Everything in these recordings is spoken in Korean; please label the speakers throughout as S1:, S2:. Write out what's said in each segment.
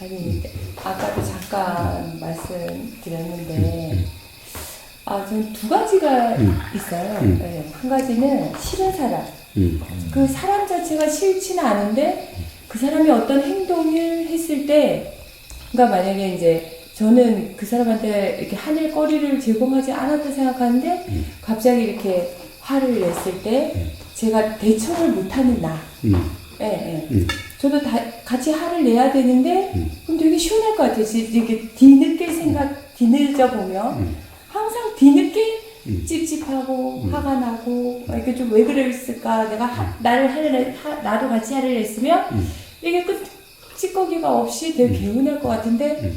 S1: 아니, 아까도 잠깐 말씀드렸는데, 저는 두 가지가 있어요. 네, 한 가지는 싫은 사람. 그 사람 자체가 싫지는 않은데, 그 사람이 어떤 행동을 했을 때, 그러니까 만약에 이제, 저는 그 사람한테 이렇게 하늘 거리를 제공하지 않았다 생각하는데, 갑자기 이렇게 화를 냈을 때, 제가 대처를 못하는 나. 예, 예. 저도 같이 화를 내야 되는데, 그럼 되게 시원할 것 같아요. 이렇게 뒤늦어 보면, 항상 뒤늦게 찝찝하고, 화가 나고, 이렇게 좀 왜 그랬을까, 나도 같이 화를 냈으면, 이게 찌꺼기가 없이 되게 개운할 것 같은데,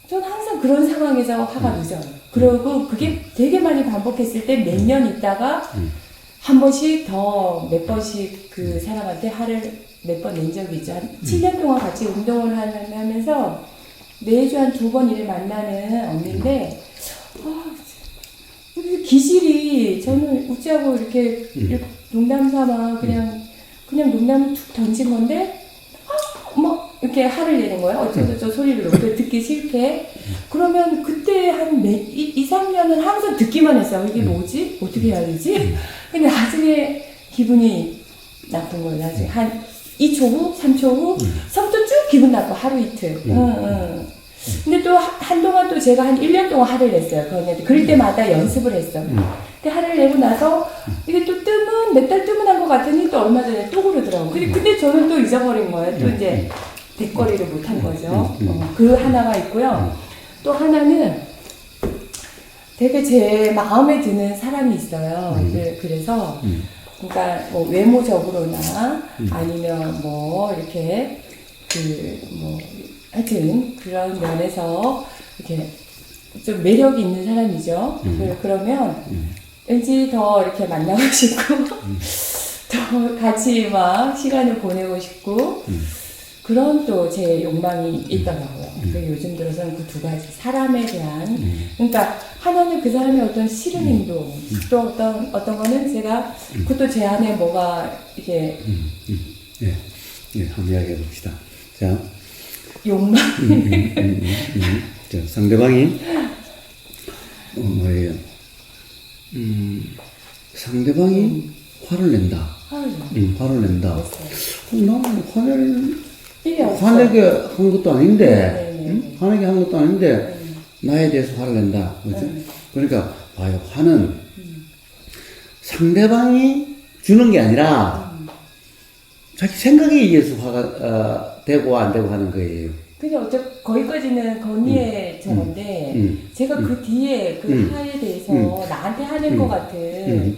S1: 저는 항상 그런 상황에서 화가 늦어요. 그리고 그게 되게 많이 반복했을 때 몇 년 있다가, 한 번씩 더 몇 번씩 그 사람한테 화를 몇 번 낸 적이 있죠. 한 7년 동안 같이 운동을 하면서 매주 한 2번 이를 만나는 언니인데, 기질이 저는 웃자고 이렇게 농담 삼아 그냥 농담을 툭 던진 건데, 막 이렇게 화를 내는 거예요. 어쩌고저쩌고 소리를 높여 듣기 싫게. 그러면 그때 한 2, 3년은 항상 듣기만 했어요. 이게 뭐지? 어떻게 해야 되지? 근데 나중에 기분이 나쁜 거예요. 나중에 한 2초 후, 3초 후, 서부터 쭉 기분 나빠. 하루 이틀. 근데 또 한동안 또 제가 한 1년 동안 화를 냈어요. 그럴 때마다 연습을 했어요. 근데 화를 내고 나서 이게 또 몇 달 뜨문한 것 같으니 또 얼마 전에 또 그러더라고요. 근데 저는 또 잊어버린 거예요. 또 이제 대거리를 못한 거죠. 그 하나가 있고요. 또 하나는 되게 제 마음에 드는 사람이 있어요. 그래서 그러니까 뭐 외모적으로나 아니면 뭐 이렇게 하여튼 그런 면에서 이렇게 좀 매력이 있는 사람이죠. 그러면 왠지 더 이렇게 만나고 싶고 더 같이 막 시간을 보내고 싶고 그런 또 제 욕망이 있더라고요. 요즘 들어서는 그 두 가지 사람에 대한 그러니까 하나는 그 사람의 어떤 싫은 행동 또 어떤 거는 제가 그것도 제 안에 뭐가 이게
S2: 예, 한번 이야기해 봅시다. 자,
S1: 욕망.
S2: 자, 상대방이 뭐예요? 상대방이 화를 낸다. 화를 낸다. 나는 화내게 한 것도 아닌데, 화내게 한 것도 아닌데, 나에 대해서 화를 낸다. 그렇죠? 그러니까, 봐요. 화는 상대방이 주는 게 아니라, 자기 생각에 의해서 화가 되고 안 되고 하는 거예요.
S1: 그냥 거기까지는 건의의 저건데, 제가 그 뒤에 그 화에 대해서 나한테 하는 것 같은,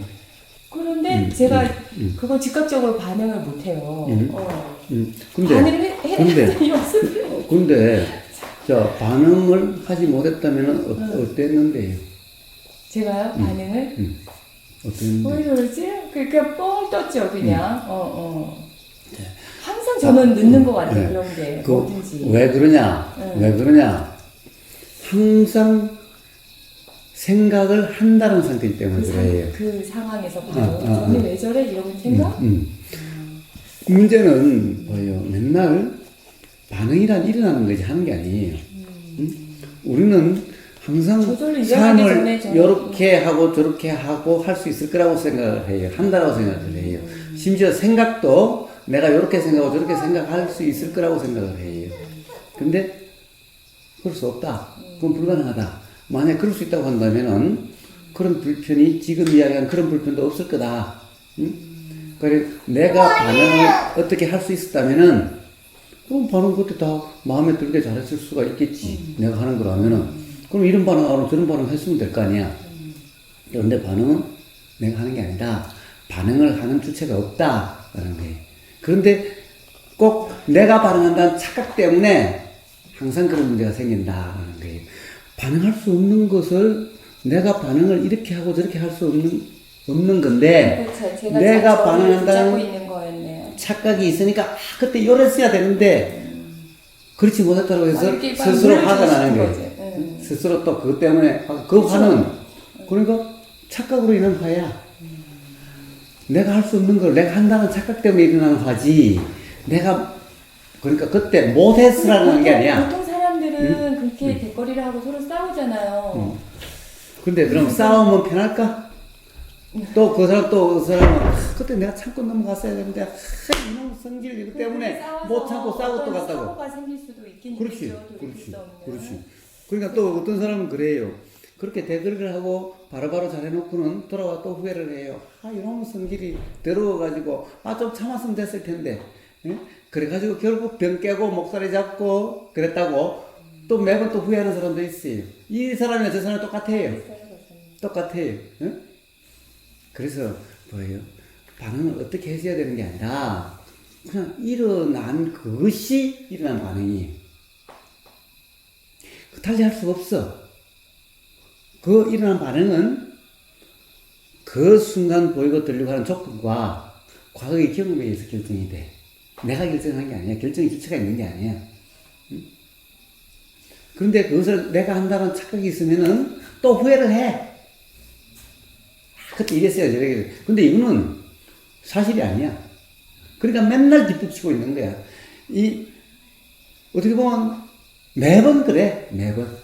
S1: 그런데 제가 그거 즉각적으로 반응을 못해요. 반응을 연습을.
S2: 근데, 자, 반응을 하지 못했다면 어땠는데요?
S1: 제가요? 반응을?
S2: 어땠는데?
S1: 왜 그러지? 그러니까 뻥 떴죠, 그냥. 항상 저는 늦는 것 같아요, 그런 게. 뭐든지.
S2: 왜 그러냐? 항상 생각을 한다는 상태이기 때문에 그래요.
S1: 그 상황에서 바로 언니 왜 저래? 이런 생각?
S2: 문제는 뭐예요? 맨날 반응이란 일어나는 거지 하는 게 아니에요. 우리는 항상 삶을 이렇게 하고 저렇게 하고 할 수 있을 거라고 생각을 해요. 한다라고 생각을 해요. 심지어 생각도 내가 이렇게 생각하고 저렇게 생각할 수 있을 거라고 생각을 해요. 근데 그럴 수 없다. 그건 불가능하다. 만약 그럴 수 있다고 한다면은 그런 불편이 지금 이야기한 그런 불편도 없을 거다. 그래 내가 반응을 어떻게 할 수 있었다면은 그럼 반응 그때 다 마음에 들게 잘했을 수가 있겠지. 내가 하는 거라면은 그럼 이런 반응하고 저런 반응 했으면 될 거 아니야. 그런데 반응은 내가 하는 게 아니다. 반응을 하는 주체가 없다라는 거예요. 그런데 꼭 내가 반응한다는 착각 때문에 항상 그런 문제가 생긴다라는 거예요. 반응할 수 없는 것을 내가 반응을 이렇게 하고 저렇게 할 수 없는 건데
S1: 그렇죠.
S2: 내가 반응한다는 착각이 있으니까 그때 이랬어야 되는데 그렇지 못했다고 해서 스스로 화가 나는 거예요. 스스로 또 그것 때문에 그 화는 그러니까 착각으로 인한 화야. 내가 할 수 없는 걸 내가 한다는 착각 때문에 일어나는 화지 내가 그러니까 그때 못했으라는 게 아니야.
S1: 보통 사람들은 그렇게 대거리를 하고 서로 싸우잖아요.
S2: 근데 그럼 싸우면 편할까? 또 그 사람은 그때 내가 참고 넘어갔어야 되는데 이놈 성질 이거 때문에 못 참고 싸우고 또 갔다고.
S1: 사고가 생길 수도 있긴
S2: 그렇지,
S1: 있죠. 돌이킬 수 없는.
S2: 그렇지. 그러니까 또 어떤 사람은 그래요. 그렇게 대거리를 하고 바로바로 잘해놓고는 돌아와 또 후회를 해요. 이놈 성질이 더러워가지고 좀 참았으면 됐을 텐데. 예? 그래가지고 결국 병 깨고 목살이 잡고 그랬다고 또 매번 또 후회하는 사람도 있어요. 이 사람이나 저 사람이 똑같아요. 똑같아요. 예? 그래서 뭐예요? 반응을 어떻게 해줘야 되는 게 아니라 그냥 일어난 그것이 일어난 반응이에요. 달리 할 수가 없어. 그 일어난 반응은 그 순간 보이고 들리고 하는 조건과 과거의 경험에 의해서 결정이 돼. 내가 결정한 게 아니야. 결정의 주체가 있는 게 아니야. 응? 그런데 그것을 내가 한다는 착각이 있으면은 또 후회를 해. 그때 이랬어요, 저렇게. 근데 이거는 사실이 아니야. 그러니까 맨날 뒷북치고 있는 거야. 어떻게 보면 매번 그래, 매번.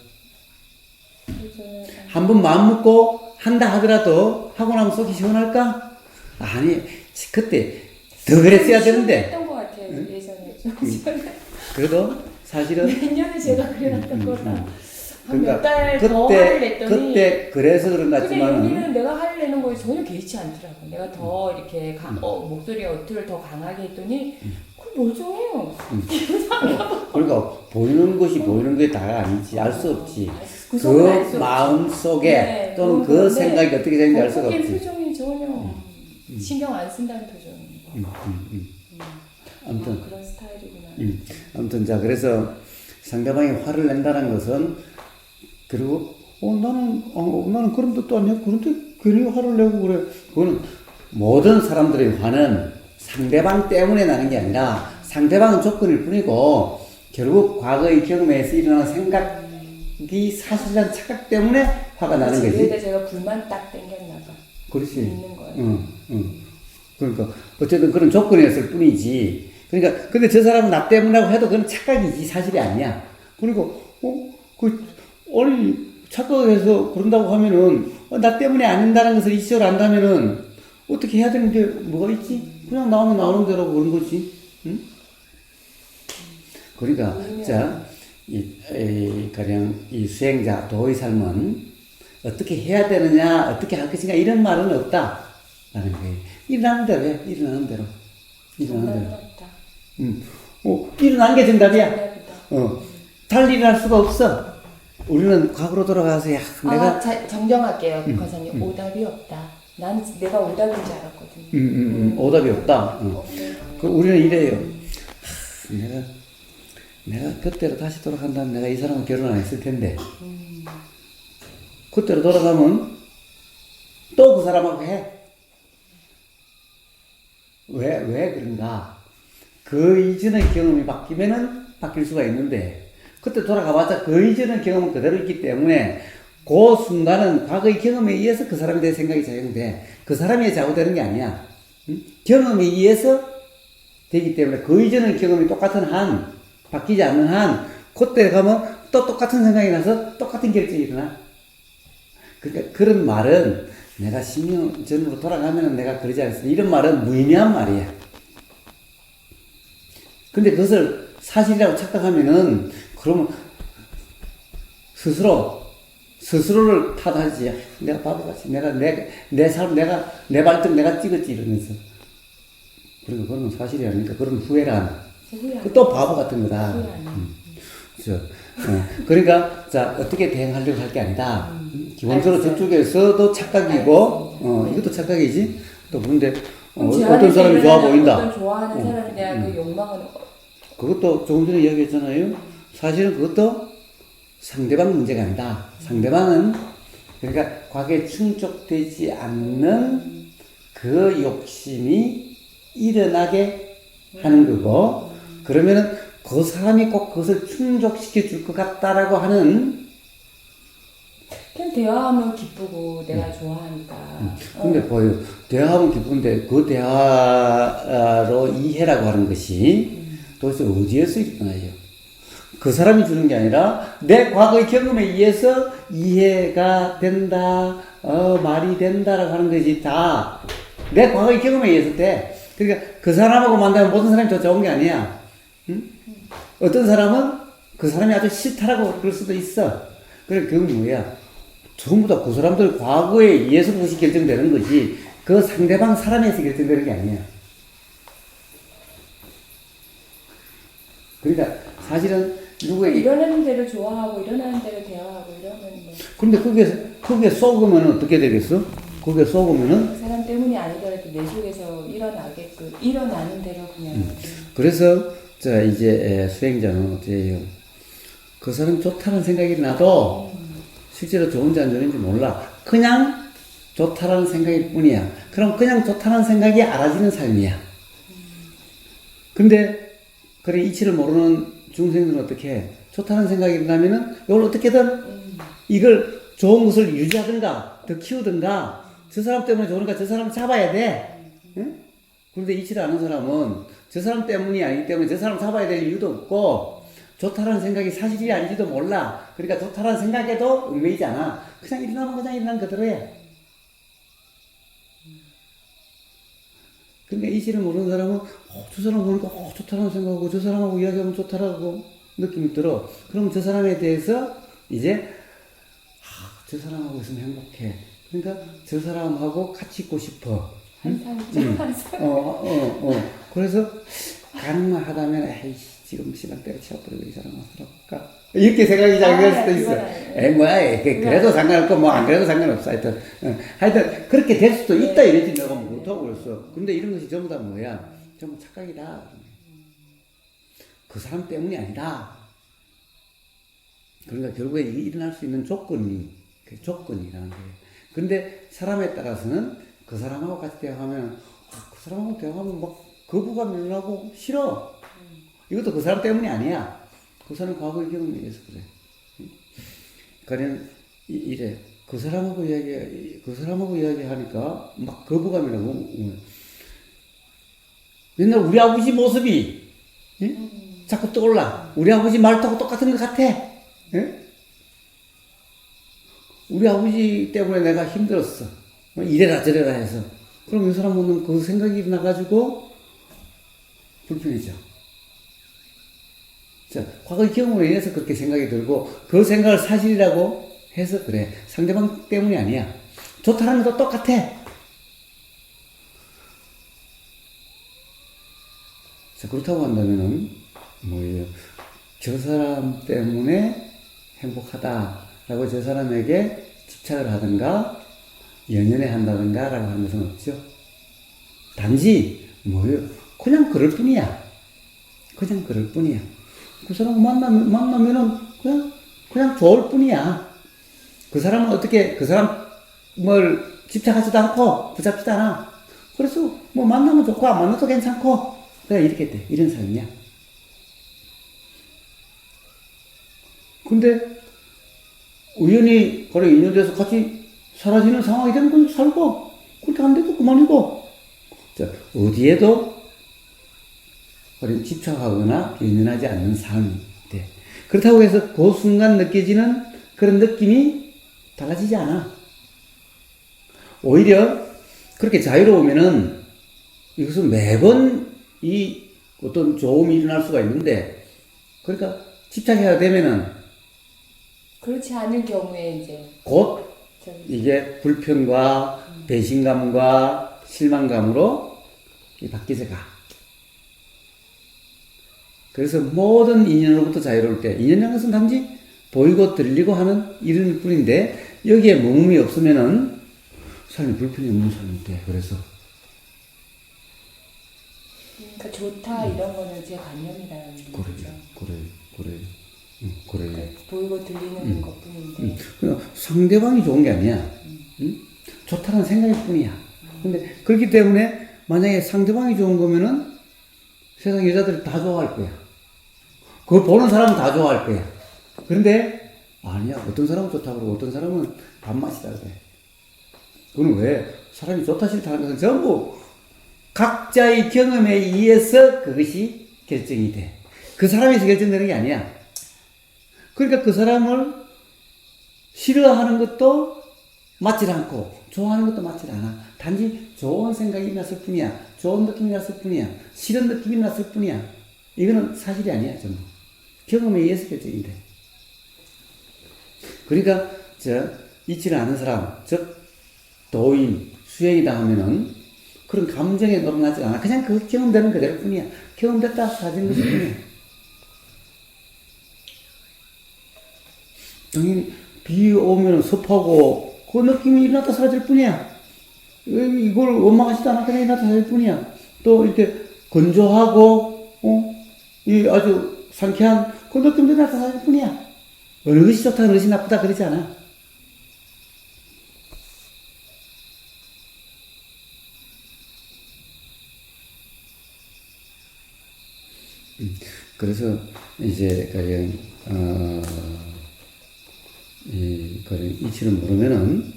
S2: 한 번 마음 먹고 한다 하더라도 하고 나면 속이 시원할까? 아니, 그때 더 그랬어야 되는데.
S1: 했던 것 같아요, 응? 예전에.
S2: 그래도 사실은.
S1: 몇 년을 제가 그래놨던 거다.
S2: 그러니까
S1: 몇달 더 화를 냈더니
S2: 그때 그래서 그런 것
S1: 근데
S2: 같지만은
S1: 여기는 내가 화를 내는 거에 전혀 개의치 않더라고. 내가 더 이렇게 목소리 어투를 더 강하게 했더니 그걸 멀쩡해요.
S2: 그러니까 보이는 것이 보이는 게 다가 아니지. 알 수 없지.
S1: 그
S2: 마음 속에 또는 그 생각이 어떻게 되는지 알 수가 없지.
S1: 표정이 전혀 신경 안 쓴다는 표정인
S2: 아무튼
S1: 그런 스타일이구나.
S2: 아무튼 자 그래서 상대방이 화를 낸다는 것은 그리고 나는 그런 뜻도 아니야. 그런데 괜히 화를 내고 그래. 그거는 모든 사람들의 화는 상대방 때문에 나는 게 아니라 상대방은 조건일 뿐이고 결국 과거의 경험에서 일어난 생각이 사실이란 착각 때문에 화가 나는 거지.
S1: 그러니까 제가 불만 딱 땡겼나 봐.
S2: 그렇지.
S1: 있는 거예요.
S2: 그러니까 어쨌든 그런 조건이었을 뿐이지. 그러니까 근데 저 사람은 나 때문이라고 해도 그건 착각이지 사실이 아니야. 그리고 아니 착각해서 그런다고 하면은 나 때문에 아닌다는 것을 인식을 안다면은 어떻게 해야 되는 게 뭐가 있지? 그냥 나오면 나오는 대로 그런 거지. 응? 그러니까 자 가령 이 수행자 도의 삶은 어떻게 해야 되느냐, 어떻게 할 것인가 이런 말은 없다라는 거예요. 일어나는 대로 해, 일어나는 대로. 일어난 게 정답이야. 달리 일어날 수가 없어. 우리는 과거로 돌아가서 내가
S1: 정정할게요, 과사님. 오답이 없다. 난 내가 오답인 줄 알았거든요.
S2: 오답이 없다. 우리는 이래요. 내가 그때로 다시 돌아간다면 내가 이 사람과 결혼 안 했을 텐데. 그때로 돌아가면 또 그 사람하고 해. 왜 그런가? 그 이전의 경험이 바뀌면은 바뀔 수가 있는데, 그때 돌아가봤자 그 이전의 경험은 그대로 있기 때문에, 그 순간은 과거의 경험에 의해서 그 사람에 대해 생각이 작용돼. 그 사람이 좌우되는 게 아니야. 응? 경험에 의해서 되기 때문에 그 이전의 경험이 똑같은 한, 바뀌지 않는 한, 그때 가면 또 똑같은 생각이 나서 똑같은 결정이 일어나. 그러니까 그런 말은 내가 10년 전으로 돌아가면 내가 그러지 않았어. 이런 말은 무의미한 말이야. 근데 그것을 사실이라고 착각하면은, 그러면 스스로를 탓하지. 내가 바보같이, 내 삶, 내 발등 내가 찍었지, 이러면서. 그러니까 그건 사실이 아니니까, 그런 후회란. 또 바보 같은 거다. 그러니까, 자, 어떻게 대응하려고 할 게 아니다. 기본적으로 저쪽에서도 착각이고, 이것도 착각이지. 또 그런데, 어떤 사람이 좋아 보인다.
S1: 어떤 좋아하는 사람에 대한 그 욕망은.
S2: 그것도 조금 전에 이야기했잖아요. 사실은 그것도 상대방 문제가 아니다. 상대방은, 그러니까 과거에 충족되지 않는 그 욕심이 일어나게 하는 거고, 그러면은 그 사람이 꼭 그것을 충족시켜 줄 것 같다라고 하는.
S1: 그냥 대화하면 기쁘고 내가 좋아하니까.
S2: 근데 대화하면 기쁜데 그 대화로 이해라고 하는 것이 도대체 어디에서 일어나요? 그 사람이 주는 게 아니라 내 과거의 경험에 의해서 이해가 된다, 말이 된다라고 하는 것이 다 내 과거의 경험에 의해서 돼. 그러니까 그 사람하고 만나면 모든 사람이 더 좋은 게 아니야. 응? 어떤 사람은 그 사람이 아주 싫다라고 그럴 수도 있어. 그래, 그건 뭐야? 전부 다 그 사람들 과거에 의해서 그것이 결정되는 것이 그 상대방 사람에서 결정되는 게 아니야. 그러니까 사실은 누구에게
S1: 일어나는 대로 좋아하고 일어나는 대로 대화하고 이러면 뭐.
S2: 근데 거기에 속으면 어떻게 되겠어? 거기에 속으면은
S1: 그 사람 때문이 아니더라도 내 속에서 일어나게끔 일어나는 대로 그냥.
S2: 그래서 자 이제 수행자는 어때요? 그 사람 좋다는 생각이 나도 실제로 좋은지 안 좋은지 몰라. 그냥 좋다라는 생각일 뿐이야. 그럼 그냥 좋다는 생각이 알아지는 삶이야. 근데 그래 이치를 모르는 중생들은 어떻게 해? 좋다는 생각이 나면은 이걸 어떻게든 이걸 좋은 것을 유지하든가 더 키우든가 저 사람 때문에 좋으니까 저 사람 잡아야 돼. 응? 그런데 이치를 아는 사람은 저 사람 때문이 아니기 때문에 저 사람 잡아야 될 이유도 없고 좋다라는 생각이 사실이 아닌지도 몰라. 그러니까 좋다라는 생각에도 얽매이지 않아. 그냥 일어나는 그대로 해. 그러니까 이치를 모르는 사람은 저 사람 보니까 좋다라는 생각하고 저 사람하고 이야기하면 좋다라고 느낌이 들어. 그럼 저 사람에 대해서 이제 저 사람하고 있으면 행복해. 그러니까 저 사람하고 같이 있고 싶어. 그래서 가능만 하다면 에이씨 지금 시간 때려치워버리고 이 사람 와서 살아볼까? 이렇게 생각이 잘 들 수도 있어. 에이 뭐야 그래도 상관없고 뭐 안 그래도 상관없어. 하여튼 그렇게 될 수도 있다 이랬지 내가 못하고 그랬어. 근데 이런 것이 전부 다 뭐야? 전부 착각이다. 그 사람 때문이 아니다. 그러니까 결국에 일어날 수 있는 조건이 그 조건이라는 거예요. 근데 사람에 따라서는 그 사람하고 같이 대화하면 그 사람하고 대화하면 막 거부감이 일어나고 싫어. 이것도 그 사람 때문이 아니야. 그 사람 과거의 경험에 의해서 그래. 그러니까 이래 그 사람하고 이야기하니까 막 거부감이 나고 맨날 우리 아버지 모습이 자꾸 떠올라. 우리 아버지 말투하고 똑같은 것 같아. 우리 아버지 때문에 내가 힘들었어. 이래라 저래라 해서. 그럼 이 사람은 그 생각이 일어나가지고 불편해져. 자, 과거의 경험으로 인해서 그렇게 생각이 들고 그 생각을 사실이라고 해서 그래. 상대방 때문이 아니야. 좋다는 것도 똑같아. 자, 그렇다고 한다면은 뭐예요? 저 사람 때문에 행복하다라고 저 사람에게 집착을 하든가 연연해 한다든가 라고 하는 것은 없죠. 단지 뭐예요? 그냥 그럴 뿐이야. 그냥 그럴 뿐이야. 그 사람 만나면은 그냥 좋을 뿐이야. 그 사람은 어떻게 그 사람을 집착하지도 않고 붙잡지도 않아. 그래서 뭐 만나면 좋고 안 만나도 괜찮고 그냥 이렇게 돼. 이런 삶이야. 근데 우연히 그래 인연돼서 같이 사라지는 상황이 되면 그냥 살고 그렇게 안 돼도 그만이고. 자, 어디에도 집착하거나 연연하지 않는 삶이 돼. 그렇다고 해서 그 순간 느껴지는 그런 느낌이 달라지지 않아. 오히려 그렇게 자유로우면은 이것은 매번 이 어떤 좋음이 일어날 수가 있는데, 그러니까 집착해야 되면은
S1: 그렇지 않을 경우에 이제
S2: 곧 이게 불편과 배신감과 실망감으로 바뀌어져 가. 그래서 모든 인연으로부터 자유로울 때, 인연이라는 것은 단지 보이고 들리고 하는 이름일 뿐인데, 여기에 머금이 없으면은 삶이 불편이 없는 삶이 돼. 그래서.
S1: 그러니까 좋다 이런 거는 제 관념이라는 거죠.
S2: 그래.
S1: 그러니까 보이고 들리는 것뿐인데.
S2: 그냥 상대방이 좋은 게 아니야. 좋다는 생각일 뿐이야. 근데 그렇기 때문에 만약에 상대방이 좋은 거면은 세상 여자들이 다 좋아할 거야. 그걸 보는 사람은 다 좋아할 거야. 그런데 아니야. 어떤 사람은 좋다고 그러고 어떤 사람은 밥맛이다 그래. 그건 왜? 사람이 좋다 싫다 하는 것은 전부 각자의 경험에 의해서 그것이 결정이 돼. 그 사람에서 결정되는 게 아니야. 그러니까 그 사람을 싫어하는 것도 맞질 않고 좋아하는 것도 맞질 않아. 단지 좋은 생각이 났을 뿐이야. 좋은 느낌이 났을 뿐이야. 싫은 느낌이 났을 뿐이야. 이거는 사실이 아니야. 전부 경험에 의해서 결정이 돼. 그러니까 잊지를 않은 사람, 즉 도인, 수행이다 하면은 그런 감정에 놀아나지 않아. 그냥 그 경험되는 그대로 뿐이야. 경험됐다 사라진 것일 뿐이야. 당연히 비 오면 습하고 그 느낌이 일어났다 사라질 뿐이야. 이걸 원망하지도 않아. 그냥 일어났다 사라질 뿐이야. 또 이렇게 건조하고 이 아주 상쾌한 그 느낌도 일어났다 사라질 뿐이야. 어느 것이 좋다 어느 것이 나쁘다 그러지 않아. 그래서 이제 가령 그런 이치를 모르면은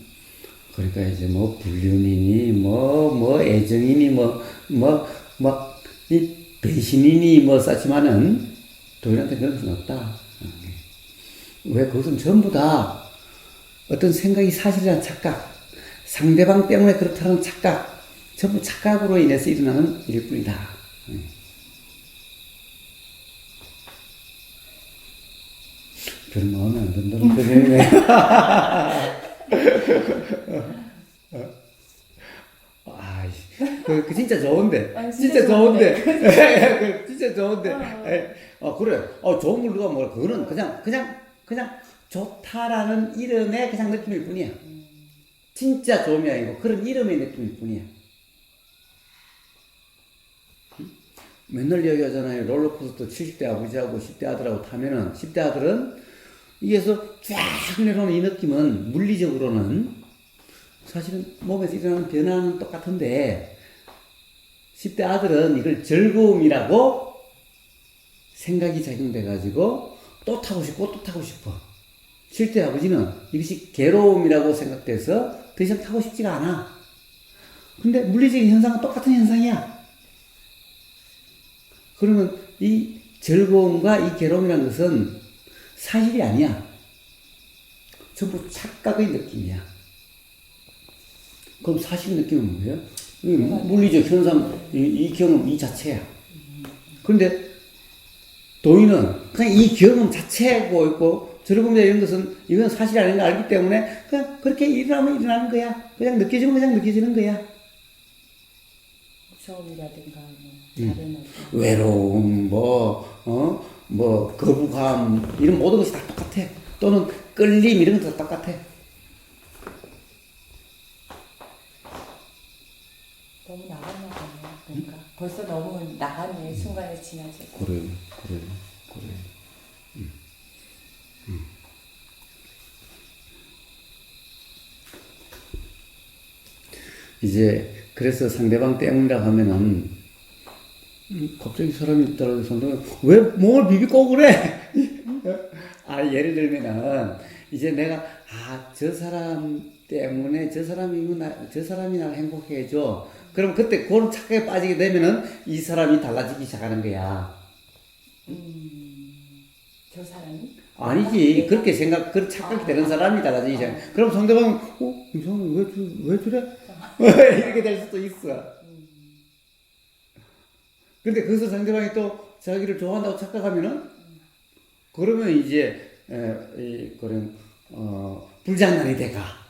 S2: 그러니까 이제 뭐 불륜이니 뭐 애정이니 이 배신이니 뭐 쌓지만은 도인한테 그런 것은 없다. 왜 그것은 전부 다 어떤 생각이 사실이라는 착각, 상대방 때문에 그렇다는 착각, 전부 착각으로 인해서 일어나는 일일 뿐이다. 별 마음에 안 든다는 표현이네. 그 진짜 좋은데. 진짜 좋은데. 진짜 좋은데. 그래. 좋은 걸 누가 뭐라. 그거는 그냥 좋다라는 이름의 그냥 느낌일 뿐이야. 진짜 좋음이 아니고 그런 이름의 느낌일 뿐이야. 맨날 이야기하잖아요. 롤러코스터 70대 아버지하고 10대 아들하고 타면은 10대 아들은 이게서 쫙 내려오는 이 느낌은 물리적으로는 사실은 몸에서 일어나는 변화는 똑같은데 10대 아들은 이걸 즐거움이라고 생각이 작용돼가지고 또 타고 싶고 또 타고 싶어. 7대 아버지는 이것이 괴로움이라고 생각돼서 더 이상 타고 싶지가 않아. 근데 물리적인 현상은 똑같은 현상이야. 그러면 이 즐거움과 이 괴로움이라는 것은 사실이 아니야. 전부 착각의 느낌이야. 그럼 사실 느낌은 뭐예요? 물리적 현상, 이 경험 이 자체야. 그런데 도인은 그냥 이 경험 자체고 있고 즐거움이나 이런 것은 이건 사실이 아닌 걸 알기 때문에 그냥 그렇게 일어나면 일어나는 거야. 그냥 느껴지면 그냥 느껴지는 거야.
S1: 무서움이라든가 다른
S2: 외로움, 거부감 이런 모든 것이 다 똑같아. 또는 끌림 이런 것도 다 똑같아.
S1: 너무 나갔나 봐요. 그러니까 벌써 너무 나갔네. 순간에 지나치고.
S2: 그래. 이제 그래서 상대방 때문이라고 하면은 갑자기 사람이 따라서 상대방 왜 몸을 비비고 그래? 예를 들면은 이제 내가 저 사람 때문에 저 사람이 나를 행복해 해줘. 그럼 그때 그런 착각에 빠지게 되면은 이 사람이 달라지기 시작하는 거야.
S1: 저 사람이?
S2: 아니지. 그렇게 그런 착각이 되는 사람이 달라지기 시작해. 그럼 상대방이 이상해. 왜 저래? 이렇게 될 수도 있어. 근데 거기서 상대방이 또 자기를 좋아한다고 착각하면은 그러면 이제 그런 불장난이 돼가.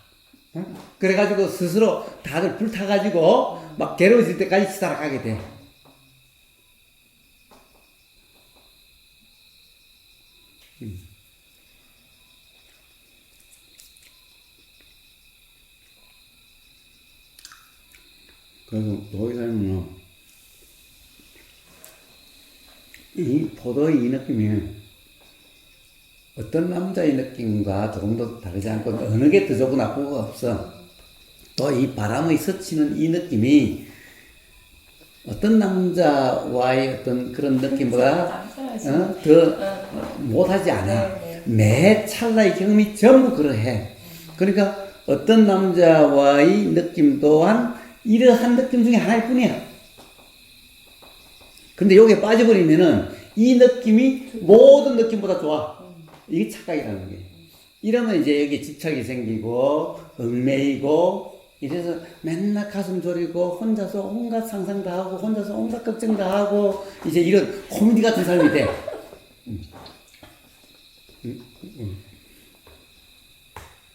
S2: 그래가지고 스스로 다들 불타가지고 막 괴로워질 때까지 치달아가게 돼. 그래서 도의 삶은 이 포도의 이 느낌이 어떤 남자의 느낌과 조금도 다르지 않고 어느 게 더 좋고 나쁘고 없어. 또 이 바람의 스치는 이 느낌이 어떤 남자와의 어떤 그런 느낌보다 더 못하지 않아. 매 찰나의 경험이 전부 그러해. 그러니까 어떤 남자와의 느낌 또한 이러한 느낌 중에 하나일 뿐이야. 근데 여기에 빠져버리면은 이 느낌이 모든 느낌보다 좋아. 이게 착각이라는 게. 이러면 이제 여기 집착이 생기고, 얽매이고, 이래서 맨날 가슴 졸이고, 혼자서 온갖 상상 다 하고, 혼자서 온갖 걱정 다 하고, 이제 이런 코미디 같은 삶이 돼.